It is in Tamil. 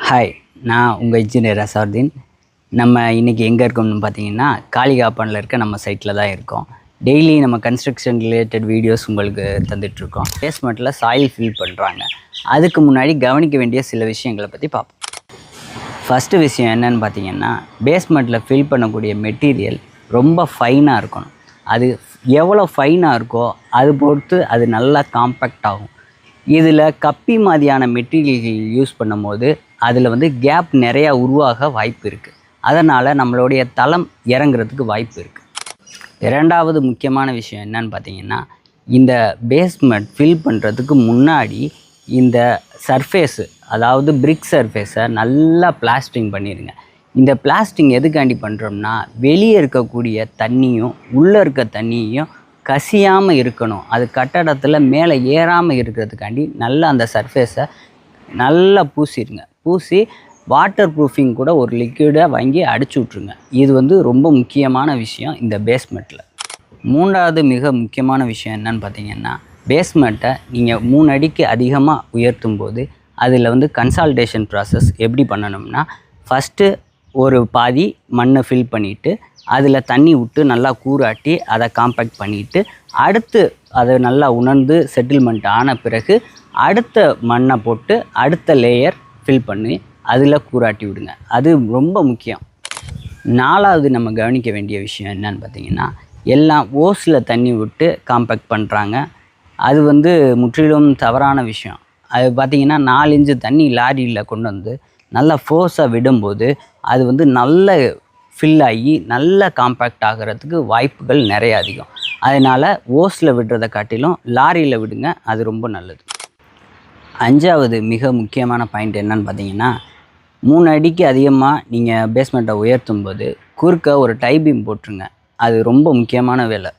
ஹாய், நான் உங்கள் இன்ஜினியர் அசாருதீன். நம்ம இன்றைக்கி எங்கே இருக்கோம்னு பார்த்தீங்கன்னா, காளிகாப்பனில் இருக்க நம்ம சைட்டில் தான் இருக்கோம். டெய்லி நம்ம கன்ஸ்ட்ரக்ஷன் ரிலேட்டட் வீடியோஸ் உங்களுக்கு தந்துட்டுருக்கோம். பேஸ்மெண்ட்டில் சாயில் ஃபில் பண்ணுறாங்க. அதுக்கு முன்னாடி கவனிக்க வேண்டிய சில விஷயங்களை பற்றி பார்ப்போம். ஃபஸ்ட்டு விஷயம் என்னென்னு பார்த்தீங்கன்னா, பேஸ்மெண்ட்டில் ஃபில் பண்ணக்கூடிய மெட்டீரியல் ரொம்ப ஃபைனாக இருக்கணும். அது எவ்வளோ ஃபைனாக இருக்கோ அது பொறுத்து அது நல்லா காம்பேக்ட் ஆகும். இதில் கப்பி மாதிரியான மெட்டீரியல்கள் யூஸ் பண்ணும்போது அதில் கேப் நிறையா உருவாக வாய்ப்பு இருக்குது. அதனால் நம்மளுடைய தளம் இறங்குறதுக்கு வாய்ப்பு இருக்குது. இரண்டாவது முக்கியமான விஷயம் என்னன்னு பார்த்தீங்கன்னா, இந்த பேஸ்மெண்ட் ஃபில் பண்ணுறதுக்கு முன்னாடி இந்த சர்ஃபேஸு, அதாவது பிரிக் சர்ஃபேஸை நல்லா பிளாஸ்டிங் பண்ணிடுங்க. இந்த பிளாஸ்டிங் எதுக்காண்டி பண்ணுறோம்னா, வெளியே இருக்கக்கூடிய தண்ணியும் உள்ளே இருக்க தண்ணியையும் கசியாமல் இருக்கணும். அது கட்டடத்தில் மேலே ஏறாமல் இருக்கிறதுக்காண்டி நல்லா அந்த சர்ஃபேஸை நல்லா பூசிடுங்க. பூசி வாட்டர் ப்ரூஃபிங் கூட ஒரு லிக்விடை வாங்கி அடிச்சு விட்ருங்க. இது ரொம்ப முக்கியமான விஷயம் இந்த பேஸ்மெண்ட்டில். மூன்றாவது மிக முக்கியமான விஷயம் என்னன்னு பார்த்தீங்கன்னா, பேஸ்மெண்ட்டை நீங்கள் 3 அடிக்கு அதிகமாக உயர்த்தும் போது அதில் கன்சால்டேஷன் ப்ராசஸ் எப்படி பண்ணணும்னா, ஃபஸ்ட்டு ஒரு பாதி மண்ணை ஃபில் பண்ணிவிட்டு அதில் தண்ணி விட்டு நல்லா கூராட்டி அதை காம்பேக்ட் பண்ணிவிட்டு, அடுத்து அதை நல்லா உணர்ந்து செட்டில்மெண்ட் ஆன பிறகு அடுத்த மண்ணை போட்டு அடுத்த லேயர் ஃபில் பண்ணி அதில் கூராட்டி விடுங்க. அது ரொம்ப முக்கியம். 4வது நம்ம கவனிக்க வேண்டிய விஷயம் என்னன்னு பார்த்தீங்கன்னா, எல்லாம் ஓஸில் தண்ணி விட்டு காம்பேக்ட் பண்ணுறாங்க. அது முற்றிலும் தவறான விஷயம். அது பார்த்திங்கன்னா 4 இன்ச்சு தண்ணி லாரியில் கொண்டு வந்து நல்லா ஃபோர்ஸாக விடும்போது அது நல்ல ஃபில் ஆகி நல்ல காம்பேக்ட் ஆகிறதுக்கு வாய்ப்புகள் நிறைய அதிகம். அதனால் ஓஸில் விடுறதை காட்டிலும் லாரியில் விடுங்க, அது ரொம்ப நல்லது. 5வது மிக முக்கியமான பாயிண்ட் என்னன்னு பார்த்தீங்கன்னா, 3 அடிக்கு அதிகமாக நீங்கள் பேஸ்மெண்ட்டை உயர்த்தும் போது குறுக்க ஒரு டை பீம் போட்டுருங்க. அது ரொம்ப முக்கியமான வேலை.